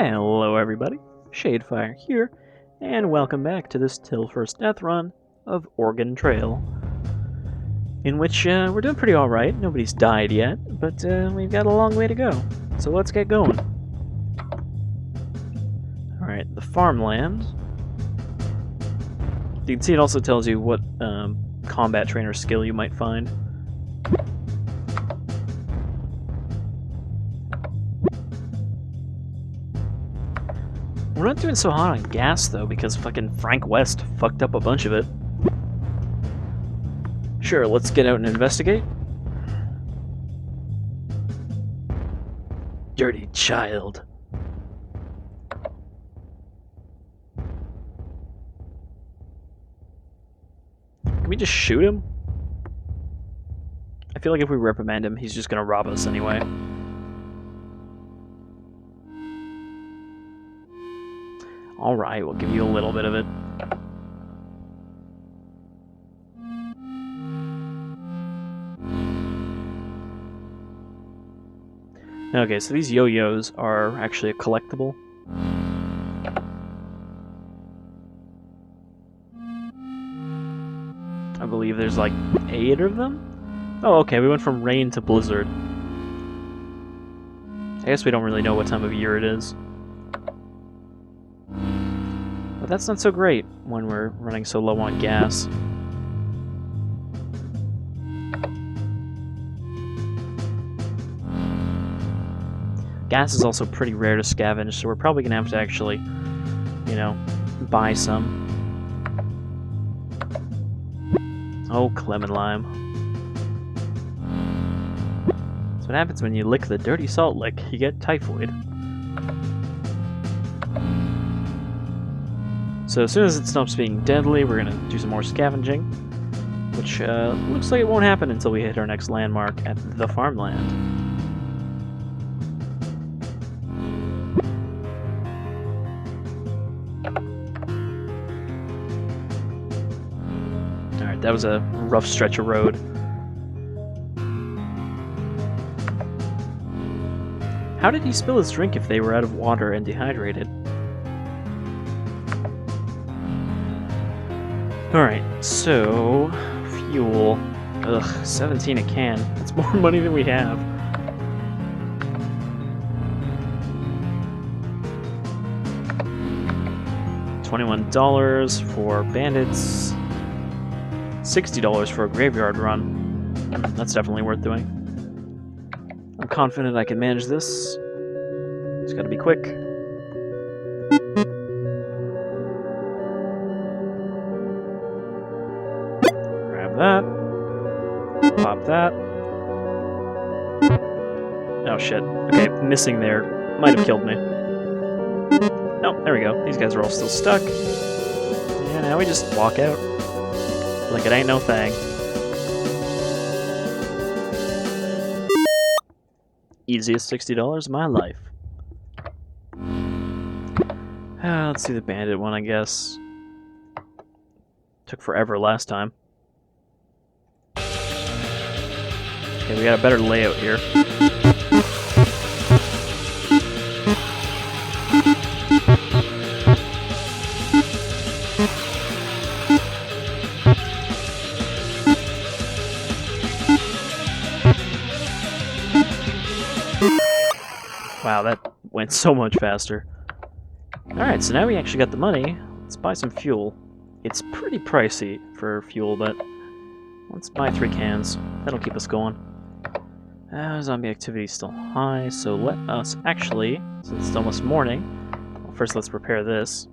Hello everybody, Shadefire here, and welcome back to this Till First Death run of Oregon Trail, in which we're doing pretty alright. Nobody's died yet, but we've got a long way to go, so let's get going. Alright, the Farmland. You can see it also tells you what combat trainer skill you might find. We're not doing so hot on gas, though, because fucking Frank West fucked up a bunch of it. Sure, let's get out and investigate. Dirty child. Can we just shoot him? I feel like if we reprimand him, he's just gonna rob us anyway. Alright, we'll give you a little bit of it. Okay, so these yo-yos are actually a collectible. I believe there's like 8 of them? Oh, okay, we went from rain to blizzard. I guess we don't really know what time of year it is. But that's not so great when we're running so low on gas. Gas is also pretty rare to scavenge, so we're probably gonna have to actually, you know, buy some. Oh, Clement Lime. That's what happens when you lick the dirty salt lick. You get typhoid. So as soon as it stops being deadly, we're going to do some more scavenging, which looks like it won't happen until we hit our next landmark at the Farmland. Alright, that was a rough stretch of road. How did he spill his drink if they were out of water and dehydrated? Alright, so fuel. Ugh, 17 a can. That's more money than we have. $21 for bandits. $60 for a graveyard run. That's definitely worth doing. I'm confident I can manage this. Just gotta be quick. That. Pop that. Oh shit. Okay, missing there might have killed me. Oh, there we go. These guys are all still stuck. Yeah, now we just walk out. Like it ain't no thing. Easiest $60 of my life. Let's see the bandit one, I guess. Took forever last time. Okay, we got a better layout here. Wow, that went so much faster. Alright, so now we actually got the money. Let's buy some fuel. It's pretty pricey for fuel, but let's buy 3 cans. That'll keep us going. Zombie activity is still high, so let us actually, since it's almost morning, well, first let's prepare this.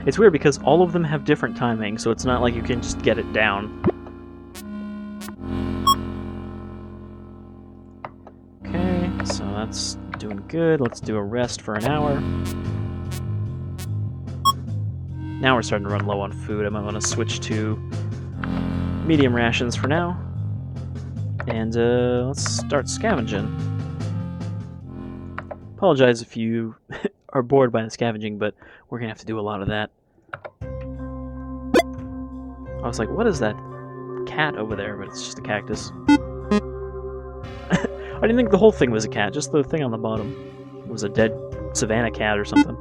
It's weird because all of them have different timing, so it's not like you can just get it down. Okay, so that's doing good. Let's do a rest for an hour. Now we're starting to run low on food. I might want to switch to medium rations for now. And let's start scavenging. Apologize if you are bored by the scavenging, but we're going to have to do a lot of that. I was like, what is that cat over there? But it's just a cactus. I didn't think the whole thing was a cat, just the thing on the bottom. It was a dead savannah cat or something.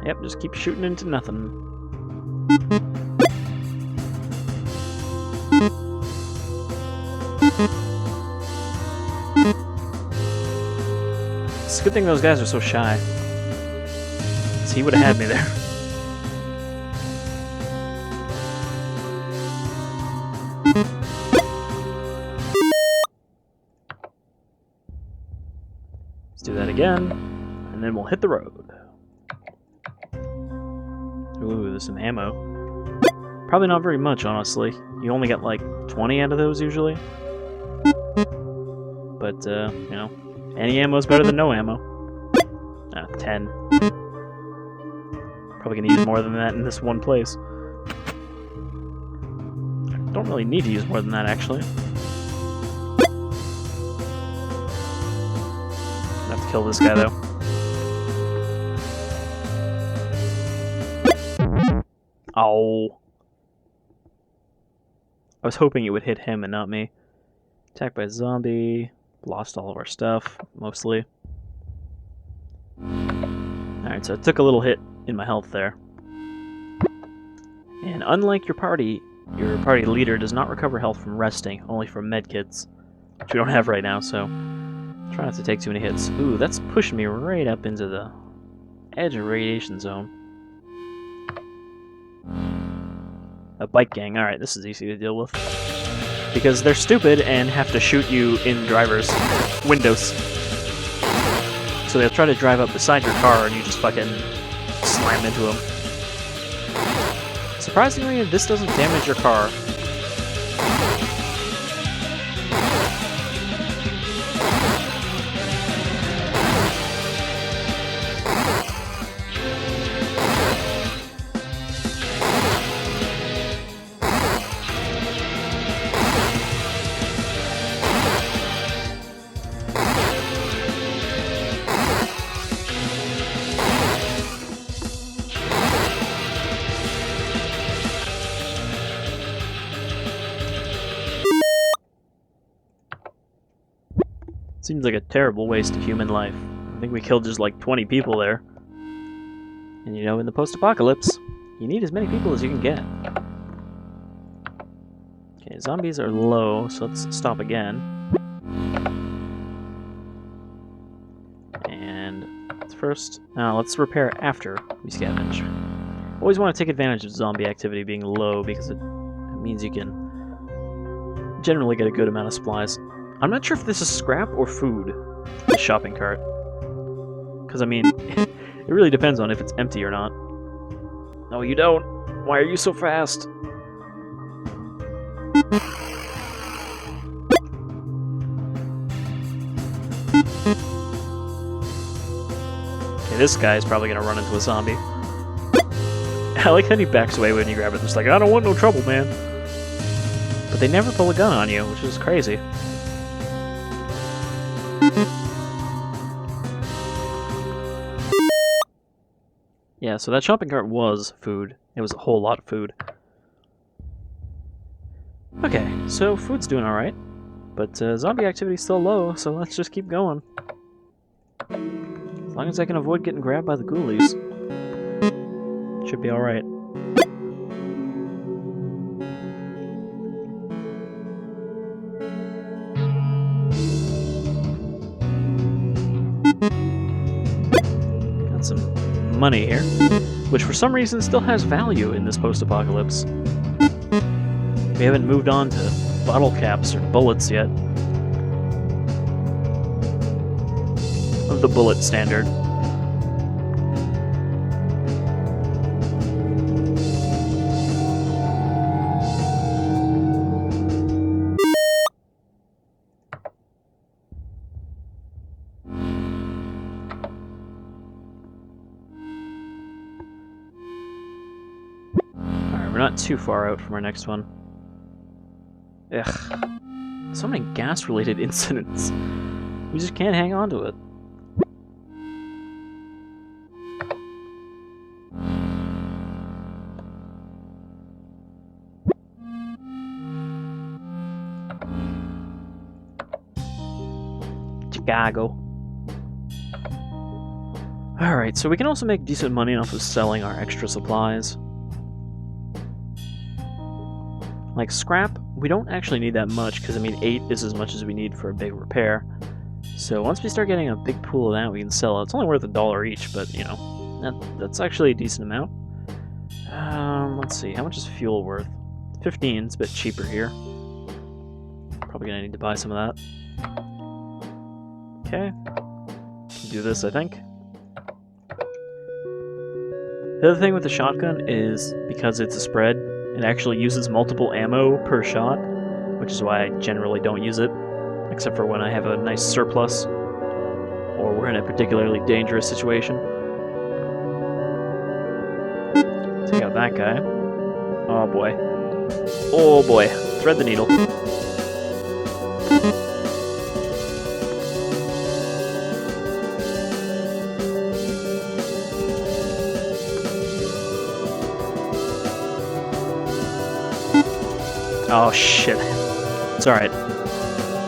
Yep, just keep shooting into nothing. It's a good thing those guys are so shy. 'Cause he would have had me there. Let's do that again, and then we'll hit the road. Ooh, there's some ammo. Probably not very much, honestly. You only get like 20 out of those usually. But, you know, any ammo is better than no ammo. 10. Probably gonna use more than that in this one place. Don't really need to use more than that, actually. I have to kill this guy, though. Oh. I was hoping it would hit him and not me. Attacked by a zombie. Lost all of our stuff, mostly. Alright, so I took a little hit in my health there. And unlike your party leader does not recover health from resting, only from medkits. Which we don't have right now, so try not to take too many hits. Ooh, that's pushing me right up into the edge of radiation zone. A bike gang. Alright, this is easy to deal with. Because they're stupid and have to shoot you in drivers' windows. So they'll try to drive up beside your car and you just fucking slam into them. Surprisingly, this doesn't damage your car. Seems like a terrible waste of human life. I think we killed just like 20 people there. And you know, in the post-apocalypse, you need as many people as you can get. Okay, zombies are low, so let's stop again. And let's repair after we scavenge. Always want to take advantage of zombie activity being low because it means you can generally get a good amount of supplies. I'm not sure if this is scrap or food, the shopping cart. Because, I mean, it really depends on if it's empty or not. No, you don't. Why are you so fast? Okay, this guy is probably going to run into a zombie. I like that he backs away when you grab it. It's like, I don't want no trouble, man. But they never pull a gun on you, which is crazy. Yeah, so that shopping cart was food. It was a whole lot of food. Okay, so food's doing alright. But zombie activity's still low, so let's just keep going. As long as I can avoid getting grabbed by the ghoulies. Should be alright. Got some money here, which for some reason still has value in this post-apocalypse. We haven't moved on to bottle caps or bullets yet. Of the bullet standard. We're not too far out from our next one. Ugh. So many gas-related incidents. We just can't hang on to it. Chicago. Alright, so we can also make decent money off of selling our extra supplies. Like scrap, we don't actually need that much, because I mean 8 is as much as we need for a big repair. So once we start getting a big pool of that, we can sell it. It's only worth $1 each, but you know, that's actually a decent amount. Let's see, how much is fuel worth? 15, it's a bit cheaper here. Probably gonna need to buy some of that. Okay, can do this, I think. The other thing with the shotgun is, because it's a spread, it actually uses multiple ammo per shot, which is why I generally don't use it, except for when I have a nice surplus, or we're in a particularly dangerous situation. Take out that guy. Oh boy. Oh boy. Thread the needle. Oh shit. It's alright.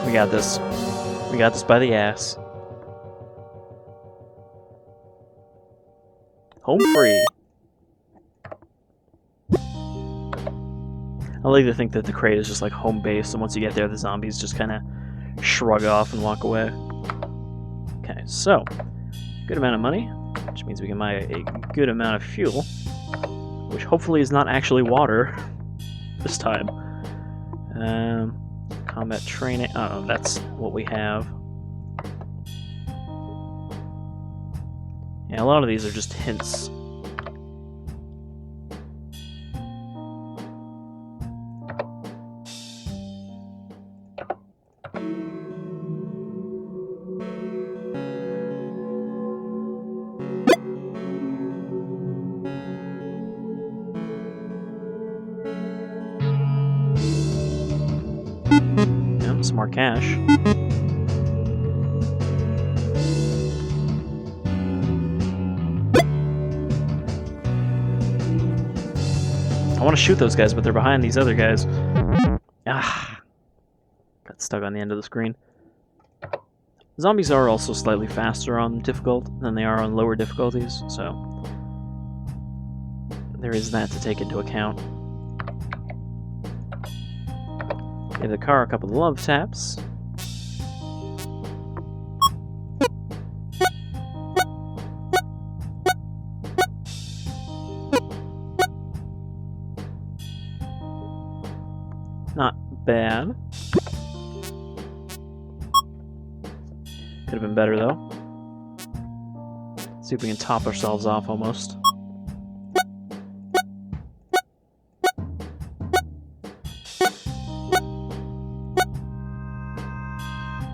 We got this. We got this by the ass. Home free. I like to think that the crate is just like home base, and once you get there, the zombies just kind of shrug off and walk away. Okay, so good amount of money, which means we can buy a good amount of fuel, which hopefully is not actually water this time. Combat training. Oh, that's what we have. Yeah, a lot of these are just hints. Yeah, some more cash. I want to shoot those guys, but they're behind these other guys. Ah, got stuck on the end of the screen. Zombies are also slightly faster on difficult than they are on lower difficulties, so there is that to take into account. Give the car a couple of love taps. Not bad. Could have been better though. See if we can top ourselves off almost.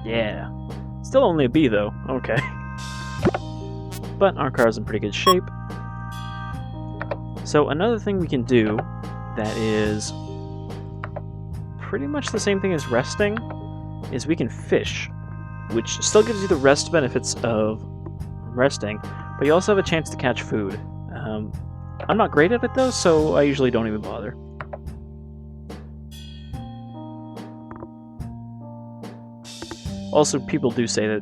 Yeah. Still only a B though. Okay. But our car's in pretty good shape. So another thing we can do that is pretty much the same thing as resting is we can fish, which still gives you the rest benefits of resting, but you also have a chance to catch food. I'm not great at it though, so I usually don't even bother. Also, people do say that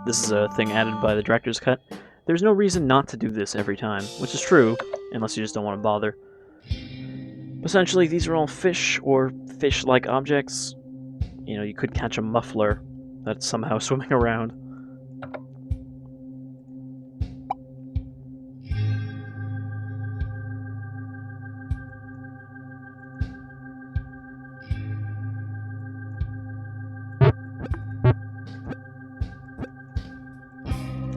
this is a thing added by the director's cut. There's no reason not to do this every time, which is true, unless you just don't want to bother. Essentially, these are all fish or fish-like objects. You know, you could catch a muffler that's somehow swimming around.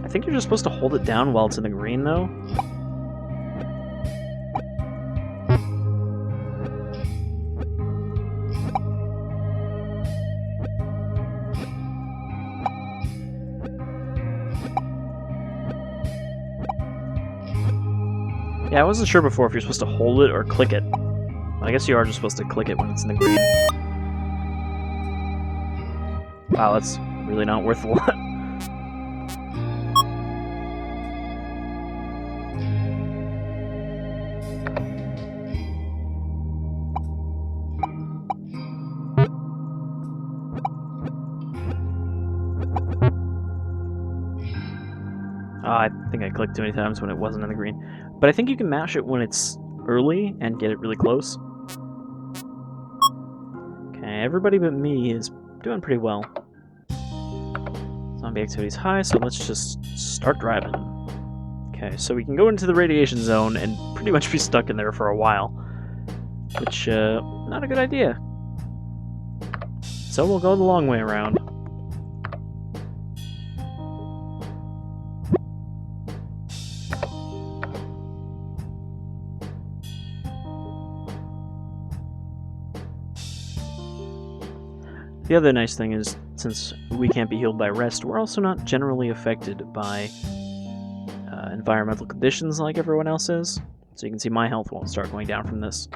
I think you're just supposed to hold it down while it's in the green, though. Yeah, I wasn't sure before if you're supposed to hold it or click it. I guess you are just supposed to click it when it's in the green. Wow, that's really not worth a lot. Oh, I think I clicked too many times when it wasn't in the green. But I think you can mash it when it's early and get it really close. Okay, everybody but me is doing pretty well. Zombie activity is high, so let's just start driving. Okay, so we can go into the radiation zone and pretty much be stuck in there for a while. Which, not a good idea. So we'll go the long way around. The other nice thing is, since we can't be healed by rest, we're also not generally affected by environmental conditions like everyone else is. So you can see my health won't start going down from this.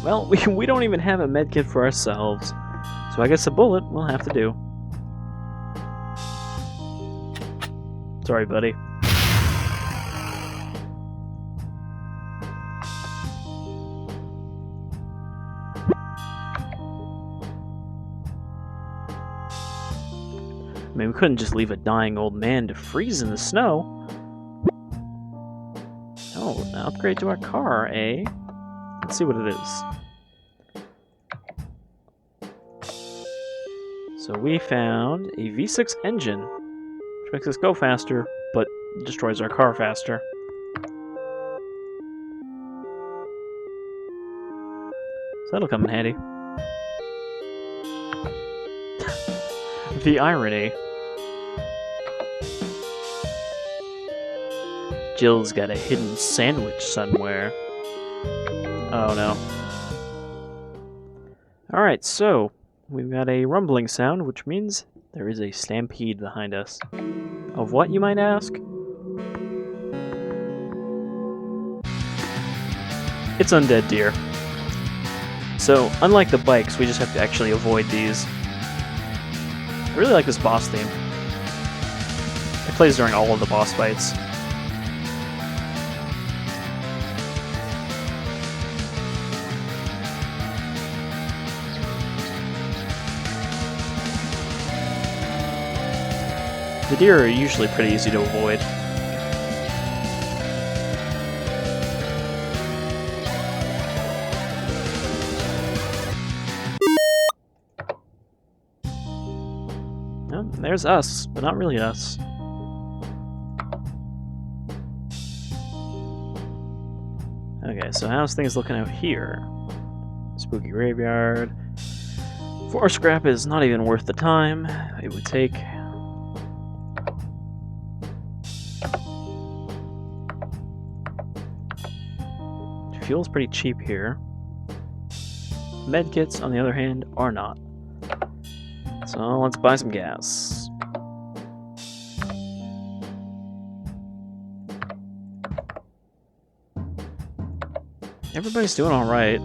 Well, we don't even have a medkit for ourselves, so I guess a bullet will have to do. Sorry, buddy. I mean, we couldn't just leave a dying old man to freeze in the snow. Oh, an upgrade to our car, eh? Let's see what it is. So we found a V6 engine, which makes us go faster, but destroys our car faster. So that'll come in handy. The irony. Jill's got a hidden sandwich somewhere. Oh no. Alright, so we've got a rumbling sound, which means there is a stampede behind us. Of what, you might ask? It's undead deer. So, unlike the bikes, we just have to actually avoid these. I really like this boss theme. It plays during all of the boss fights. The deer are usually pretty easy to avoid. Oh, there's us, but not really us. Okay, so how's things looking out here? Spooky graveyard. Forest scrap is not even worth the time it would take. Fuel's pretty cheap here. Medkits, on the other hand, are not. So let's buy some gas. Everybody's doing alright.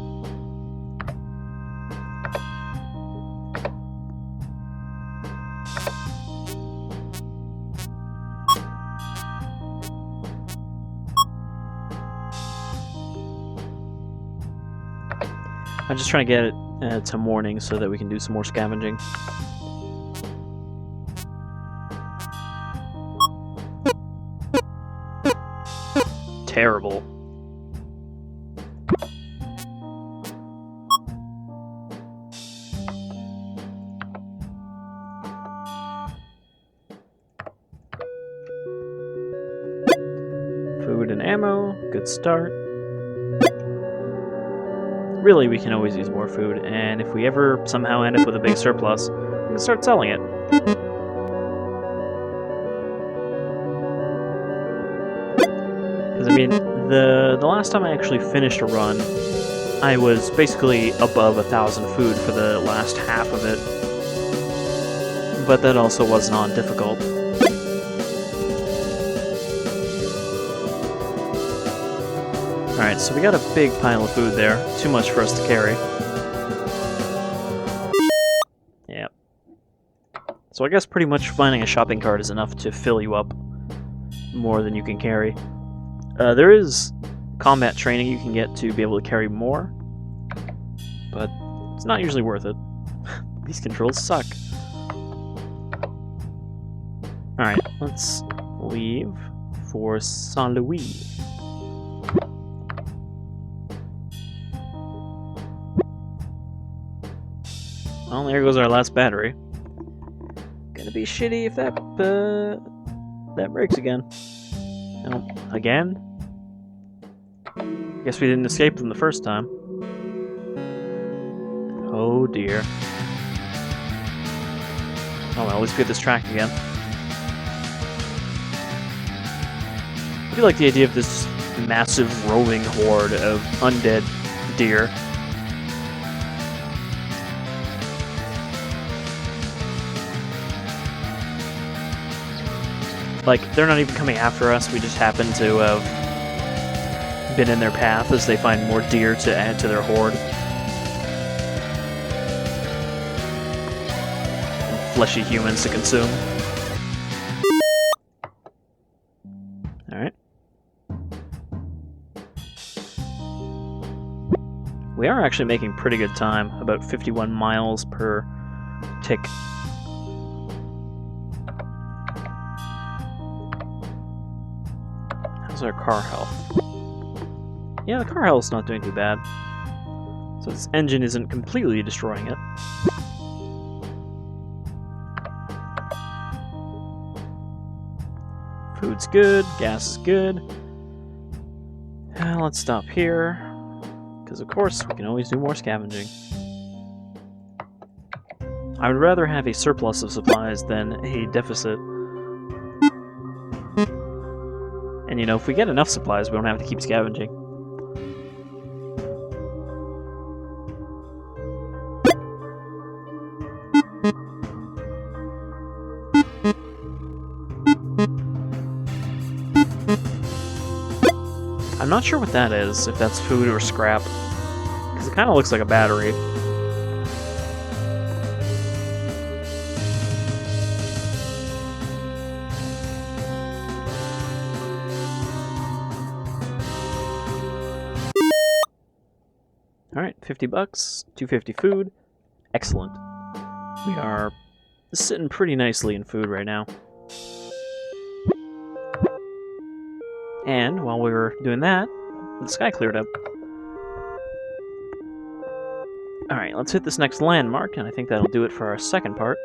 I'm just trying to get it to morning so that we can do some more scavenging. Terrible. Food and ammo, good start. Really, we can always use more food, and if we ever somehow end up with a big surplus, we can start selling it. Because, I mean, the last time I actually finished a run, I was basically above 1,000 food for the last half of it. But that also wasn't on difficult. Alright, so we got a big pile of food there. Too much for us to carry. Yep. So I guess pretty much finding a shopping cart is enough to fill you up more than you can carry. There is combat training you can get to be able to carry more, but It's not usually worth it. These controls suck. Alright, let's leave for Saint Louis. Well, there goes our last battery. Gonna be shitty if that breaks again. No, again? Guess we didn't escape them the first time. Oh dear. Oh well, at least we get this track again. I do like the idea of this massive rolling horde of undead deer. Like, they're not even coming after us, we just happen to have been in their path as they find more deer to add to their horde. And fleshy humans to consume. Alright. We are actually making pretty good time, about 51 miles per tick. How's our car health? Yeah, the car health's not doing too bad. So this engine isn't completely destroying it. Food's good, gas is good. Let's stop here, because of course we can always do more scavenging. I would rather have a surplus of supplies than a deficit. And you know, if we get enough supplies, we don't have to keep scavenging. I'm not sure what that is, if that's food or scrap, because it kind of looks like a battery. Alright, 50 bucks, 250 food. Excellent. We are sitting pretty nicely in food right now. And while we were doing that, the sky cleared up. Alright, let's hit this next landmark, and I think that'll do it for our second part.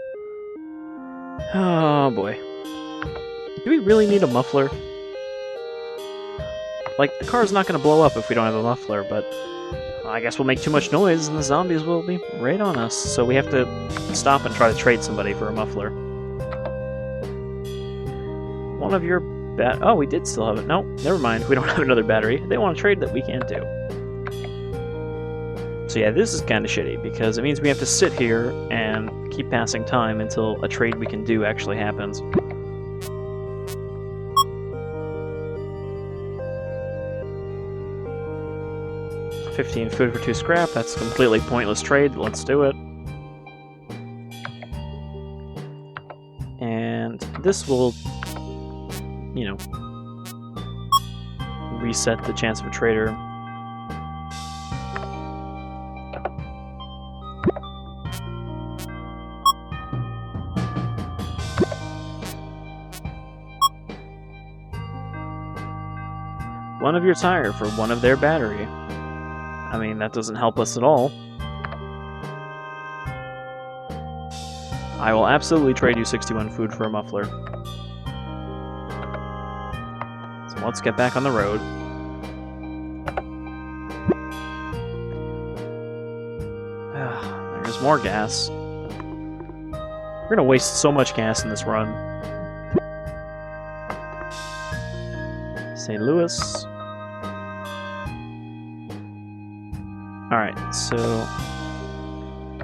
Oh boy. Do we really need a muffler? Like, the car's not going to blow up if we don't have a muffler, but I guess we'll make too much noise and the zombies will be right on us, so we have to stop and try to trade somebody for a muffler. One of your oh, we did still have it. No, never mind. We don't have another battery. They want to trade that we can't do. So yeah, this is kind of shitty, because it means we have to sit here and keep passing time until a trade we can do actually happens. $15 food for 2 scrap. That's a completely pointless trade. Let's do it. And this will, you know, reset the chance of a trader. One of your tire for one of their battery. I mean, that doesn't help us at all. I will absolutely trade you 61 food for a muffler. So let's get back on the road. There's more gas. We're gonna waste so much gas in this run. St. Louis. Alright, so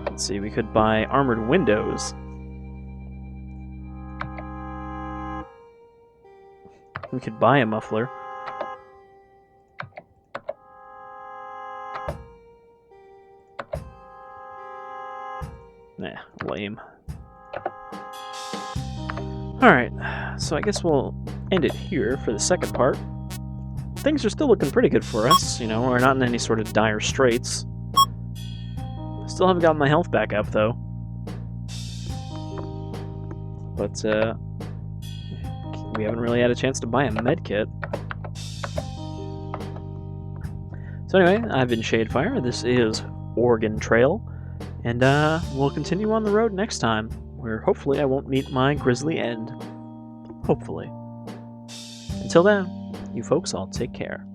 let's see, we could buy armored windows. We could buy a muffler. Nah, lame. Alright, so I guess we'll end it here for the second part. Things are still looking pretty good for us, you know, we're not in any sort of dire straits. Still haven't gotten my health back up, though. But, we haven't really had a chance to buy a med kit. So anyway, I've been Shadefire. This is Oregon Trail. And, we'll continue on the road next time, where hopefully I won't meet my grisly end. Hopefully. Until then, you folks all take care.